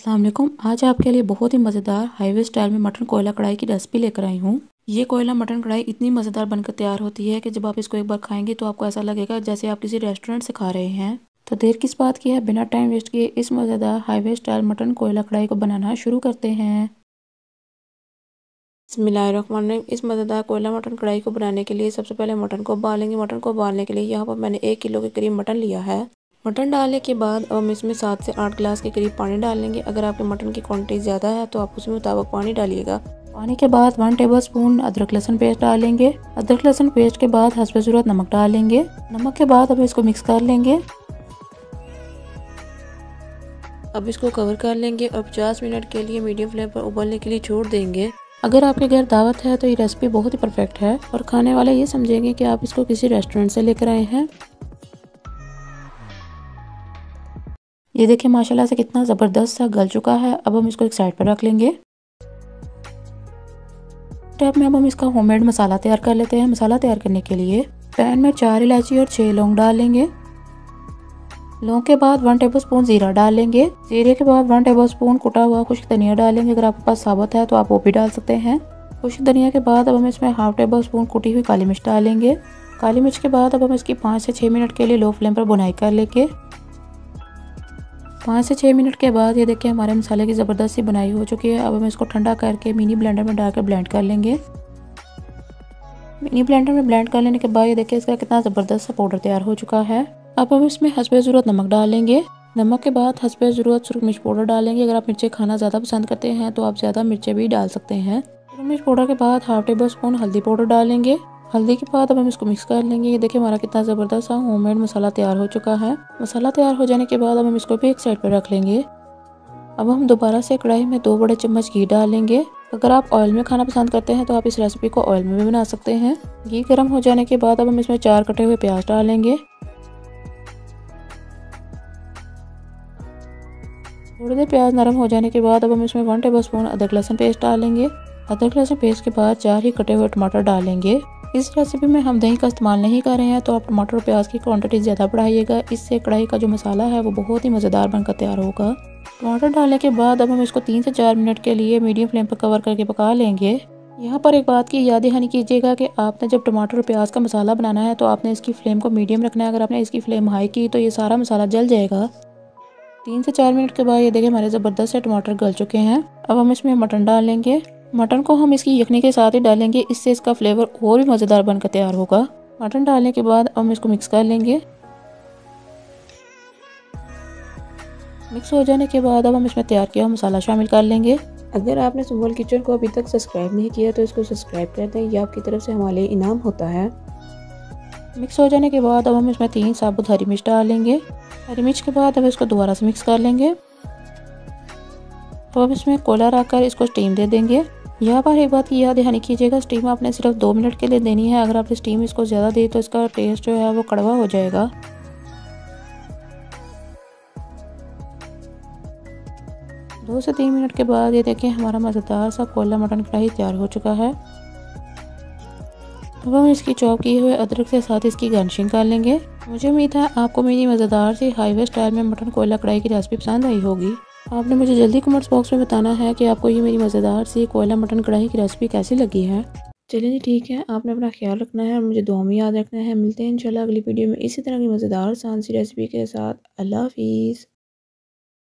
अस्सलाम वालेकुम। आज आपके लिए बहुत ही मज़ेदार हाईवे स्टाइल में मटन कोयला कढ़ाई की रेसिपी लेकर आई हूँ। ये कोयला मटन कढ़ाई इतनी मज़ेदार बनकर तैयार होती है कि जब आप इसको एक बार खाएंगे तो आपको ऐसा लगेगा जैसे आप किसी रेस्टोरेंट से खा रहे हैं। तो देर किस बात की है, बिना टाइम वेस्ट किए इस मज़ेदार हाईवे स्टाइल मटन कोयला कढ़ाई को बनाना शुरू करते हैं। बिस्मिल्लाहिर्रहमानिर्रहीम। इस मज़ेदार कोयला मटन कढ़ाई को बनाने के लिए सबसे पहले मटन को उबालेंगे। मटन को उबालने के लिए यहाँ पर मैंने 1 किलो के करीब मटन लिया है। मटन डालने के बाद अब हम इसमें 7 से 8 गिलास के करीब पानी डाल लेंगे। अगर आपके मटन की क्वांटिटी ज़्यादा है तो आप उसके मुताबिक पानी डालिएगा। पानी के बाद 1 टेबलस्पून अदरक लहसुन पेस्ट डालेंगे। अदरक लहसुन पेस्ट के बाद हस्बे ज़रूरत नमक डालेंगे। नमक के बाद अब इसको मिक्स कर लेंगे। अब इसको कवर कर लेंगे और 50 मिनट के लिए मीडियम फ्लेम पर उबलने के लिए छोड़ देंगे। अगर आपके घर दावत है तो ये रेसिपी बहुत ही परफेक्ट है और खाने वाले ये समझेंगे कि आप इसको किसी रेस्टोरेंट से लेकर आए हैं। ये देखिए माशाल्लाह से कितना ज़बरदस्त सा गल चुका है। अब हम इसको एक साइड पर रख लेंगे। स्टेप में अब हम इसका होममेड मसाला तैयार कर लेते हैं। मसाला तैयार करने के लिए पैन में 4 इलायची और 6 लौंग डाल लेंगे। लौंग के बाद 1 टेबलस्पून जीरा डाल लेंगे। जीरे के बाद 1 टेबलस्पून कुटा हुआ खुश्क धनिया डालेंगे। अगर आपके पास साबुत है तो आप वो भी डाल सकते हैं। खुश्क धनिया के बाद अब हम इसमें 1/2 टेबलस्पून कुटी हुई काली मिर्च डालेंगे। काली मिर्च के बाद अब हम इसकी 5 से 6 मिनट के लिए लो फ्लेम पर भुनाई कर लेंगे। 5 से 6 मिनट के बाद ये देखिए हमारे मसाले की ज़बरदस्त सी बनाई हो चुकी है। अब हम इसको ठंडा करके मिनी ब्लेंडर में डालकर ब्लेंड कर लेंगे। मिनी ब्लेंडर में ब्लेंड कर लेने के बाद ये देखिए इसका कितना ज़बरदस्त सा पाउडर तैयार हो चुका है। अब हम इसमें हस्बे ज़रूरत नमक डालेंगे। नमक के बाद हस्बे ज़रूरत सुरख मिर्च पाउडर डालेंगे। अगर आप मिर्चें खाना ज़्यादा पसंद करते हैं तो आप ज़्यादा मिर्चें भी डाल सकते हैं। सुरख मिर्च पाउडर के बाद 1/2 टेबलस्पून हल्दी पाउडर डालेंगे। हल्दी के बाद अब हम इसको मिक्स कर लेंगे। ये देखिए हमारा कितना ज़बरदस्त सा होममेड मसाला तैयार हो चुका है। मसाला तैयार हो जाने के बाद अब हम इसको भी एक साइड पर रख लेंगे। अब हम दोबारा से कढ़ाई में 2 बड़े चम्मच घी डाल लेंगे। अगर आप ऑयल में खाना पसंद करते हैं तो आप इस रेसिपी को ऑयल में भी बना सकते हैं। घी गर्म हो जाने के बाद अब हम इसमें 4 कटे हुए प्याज डालेंगे। थोड़ी देर प्याज नरम हो जाने के बाद अब हम इसमें 1 टेबलस्पून अदरक लहसुन पेस्ट डालेंगे। अदरक लहसुन पेस्ट के बाद 4 ही कटे हुए टमाटर डालेंगे। इस रेसिपी में हम दही का इस्तेमाल नहीं कर रहे हैं तो आप टमाटर और प्याज की क्वांटिटी ज़्यादा बढ़ाइएगा। इससे कढ़ाई का जो मसाला है वो बहुत ही मज़ेदार बनकर तैयार होगा। टमाटर डालने के बाद अब हम इसको 3 से 4 मिनट के लिए मीडियम फ्लेम पर कवर करके पका लेंगे। यहाँ पर एक बात की याद दहानी कीजिएगा कि आपने जब टमाटर और प्याज का मसाला बनाना है तो आपने इसकी फ्लेम को मीडियम रखना है। अगर आपने इसकी फ्लेम हाई की तो ये सारा मसाला जल जाएगा। 3 से 4 मिनट के बाद ये देखिए हमारे ज़बरदस्त से टमाटर गल चुके हैं। अब हम इसमें मटन डाल लेंगे। मटन को हम इसकी यखनी के साथ ही डालेंगे, इससे इसका फ्लेवर और भी मज़ेदार बनकर तैयार होगा। मटन डालने के बाद हम इसको मिक्स कर लेंगे। मिक्स हो जाने के बाद अब हम इसमें तैयार किया हुआ मसाला शामिल कर लेंगे। अगर आपने सुम्बुल किचन को अभी तक सब्सक्राइब नहीं किया तो इसको सब्सक्राइब कर दें, ये आपकी तरफ से हमारे लिए इनाम होता है। मिक्स हो जाने के बाद अब हम इसमें 3 साबुत हरी मिर्च डालेंगे। हरी मिर्च के बाद अब इसको दोबारा से मिक्स कर लेंगे। अब हम इसमें कोयला रखकर इसको स्टीम दे देंगे। यहाँ पर एक बात की याद दहानी कीजिएगा, स्टीम आपने सिर्फ 2 मिनट के लिए देनी है। अगर आपने स्टीम इसको ज़्यादा दी तो इसका टेस्ट जो है वो कड़वा हो जाएगा। 2 से 3 मिनट के बाद ये देखिए हमारा मज़ेदार सा कोयला मटन कढ़ाई तैयार हो चुका है। अब हम इसकी चॉप किए हुए अदरक के साथ इसकी गार्निशिंग कर लेंगे। मुझे उम्मीद है आपको मेरी मज़ेदार सी हाईवे स्टाइल में मटन कोयला कढ़ाई की रेसिपी पसंद आई होगी। आपने मुझे जल्दी कमेंट्स बॉक्स में बताना है कि आपको ये मेरी मज़ेदार सी कोयला मटन कढ़ाई की रेसिपी कैसी लगी है। चलिए जी ठीक है, आपने अपना ख्याल रखना है और मुझे दुआ में याद रखना है। मिलते हैं इंशाल्लाह अगली वीडियो में इसी तरह की मज़ेदार आसान सी रेसिपी के साथ। अल्लाह हाफिज़।